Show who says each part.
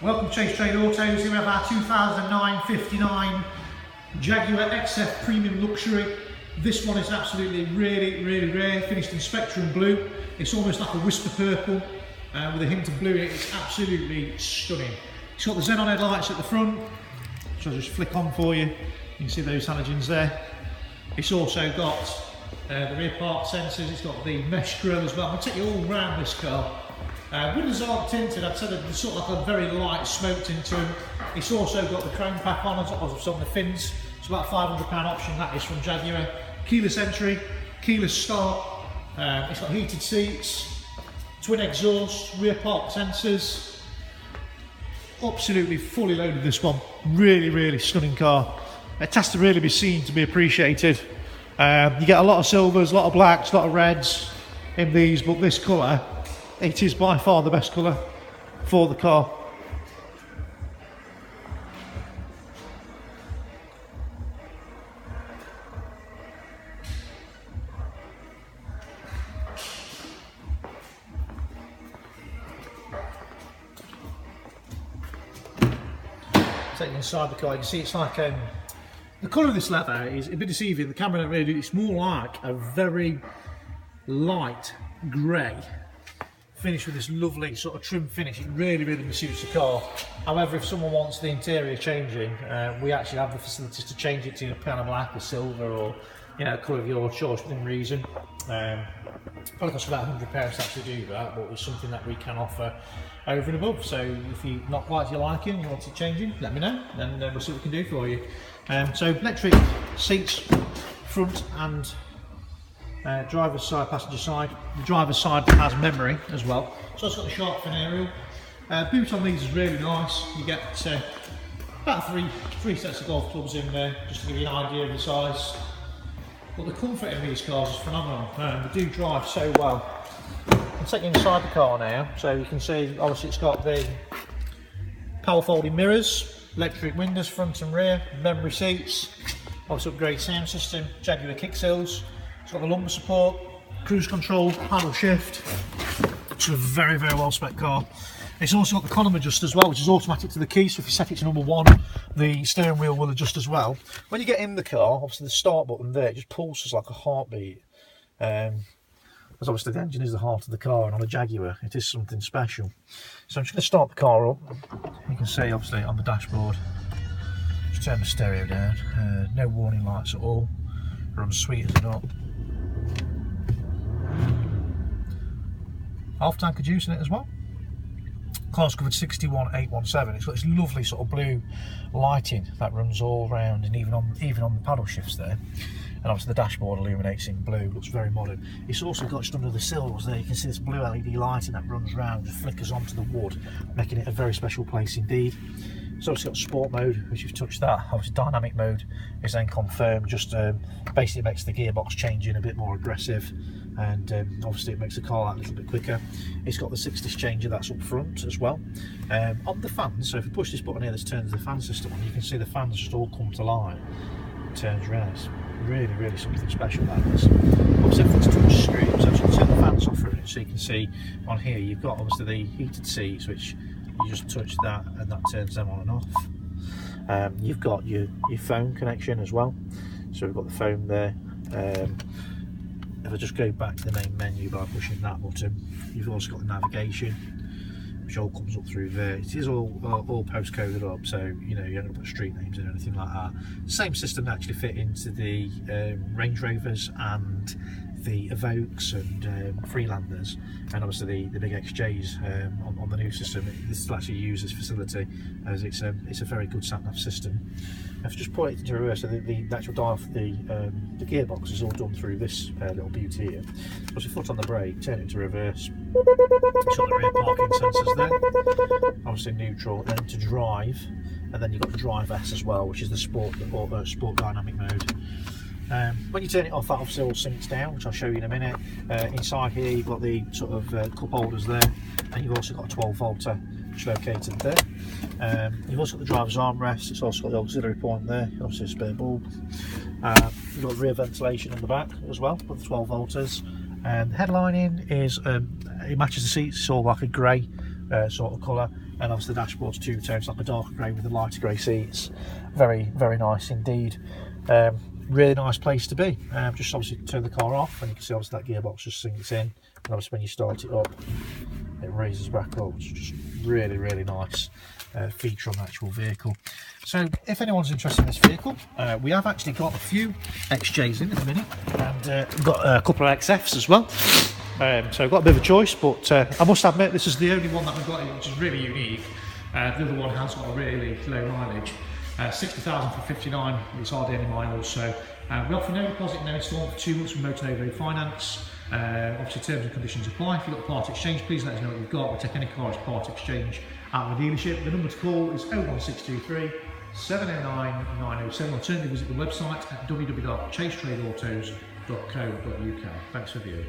Speaker 1: Welcome to Chase Trade Autos. Here we have our 2009 59 Jaguar XF Premium Luxury. This one is absolutely really rare, finished in Spectrum Blue. It's almost like a whisper purple with a hint of blue in it. It's absolutely stunning. It's got the xenon headlights at the front, which I'll just flick on for you. You can see those halogens there. It's also got the rear park sensors. It's got the mesh grille as well. I'll take you all around this car. Windows aren't tinted. I'd say they're sort of like a very light smoke tint to them. It's also got the chrome pack on top of some of the fins. It's about a £500 option, that is from Jaguar. Keyless entry, keyless start. It's got heated seats, twin exhaust, rear park sensors. Absolutely fully loaded, this one. Really stunning car. It has to really be seen to be appreciated. You get a lot of silvers, a lot of blacks, a lot of reds in these, but this colour, it is by far the best colour for the car. Take you inside the car, you can see it's like the colour of this leather is a bit deceiving. The camera don't really, it's more like a very light grey finish with this lovely sort of trim finish. It really suits the car. However, if someone wants the interior changing, we actually have the facilities to change it to a piano black or silver, or colour of your choice within reason. Probably costs about £100 to actually do that, but it's something that we can offer over and above. So if you're not quite to your liking and you want it changing, let me know, and we'll see what we can do for you. So electric seats, front and driver's side, passenger side. The driver's side has memory as well. So it's got the shark fin aerial. Boot on these is really nice. You get about three sets of golf clubs in there, just to give you an idea of the size. But the comfort in these cars is phenomenal. They do drive so well. I'll take you inside the car now, so you can see obviously it's got the power folding mirrors, electric windows front and rear, memory seats, obviously upgrade sound system, Jaguar kick sills. It's got the lumbar support, cruise control, paddle shift. It's a very well spec car. It's also got the column adjust as well, which is automatic to the key, so if you set it to number 1, the steering wheel will adjust as well. When you get in the car, obviously the start button there, it just pulses like a heartbeat. Because obviously the engine is the heart of the car, and on a Jaguar it is something special. So I'm just going to start the car up. You can see obviously on the dashboard, just turn the stereo down, no warning lights at all, runs sweet as a nut. Half tank of juice in it as well. Car's covered 61,817. It's got this lovely sort of blue lighting that runs all round, and even on the paddle shifts there. And obviously the dashboard illuminates in blue, looks very modern. It's also got just under the sills there, you can see this blue LED lighting that runs round and flickers onto the wood, making it a very special place indeed. It's obviously got sport mode, which you've touched that. Obviously dynamic mode is then confirmed, just basically makes the gearbox changing a bit more aggressive, and obviously it makes the car that little bit quicker. It's got the 6-disc changer that's up front as well. On the fans, so if you push this button here, this turns the fan system on, you can see the fans just all come to life. It turns around. It's really something special, that is. Obviously everything's touch screen, so I'm just going to turn the fans off for a minute, so you can see on here you've got obviously the heated seats, which you just touch that and that turns them on and off. You've got your phone connection as well, so we've got the phone there. If I just go back to the main menu by pushing that button, you've also got the navigation, which all comes up through there. It is all postcoded up, so you're not going to put street names in or anything like that. Same system that actually fit into the Range Rovers and the Evokes and Freelanders, and obviously the big XJs on the new system. This will actually use this facility, as it's a very good sat-nav system. If you just point it into reverse, so the actual dial for the gearbox is all done through this little beauty here. Push your foot on the brake, turn it to reverse. It's got the rear parking sensors there, obviously neutral, then to drive, and then you've got the Drive S as well, which is the sport dynamic mode. When you turn it off, that obviously all sinks down, which I'll show you in a minute. Inside here you've got the sort of cup holders there, and you've also got a 12-volter which is located there. You've also got the driver's armrest. It's also got the auxiliary point there, obviously a spare bulb. You've got rear ventilation on the back as well with the 12 volters. The headlining is it matches the seats. It's all like a grey sort of colour, and obviously the dashboard's two-tones, like a darker grey with the lighter grey seats. Very, very nice indeed. Really nice place to be. Just obviously turn the car off, and you can see obviously that gearbox just sinks in, and obviously when you start it up, it raises back up. It's just really, really nice feature on the actual vehicle. So if anyone's interested in this vehicle, we have actually got a few XJs in at the minute, and we've got a couple of XFs as well. So I've got a bit of a choice, but I must admit this is the only one that we've got which is really unique. The other one has got a really low mileage. 60,000 for 59, it's hardly any miles. So we offer no deposit, no instalment for 2 months from Motor Novo Finance. Obviously terms and conditions apply. If you've got a part exchange, please let us know what you've got. We'll take any car as part exchange at the dealership. The number to call is 01623 709 907. Alternatively, visit the website at www.chasetradeautos.co.uk. Thanks for viewing.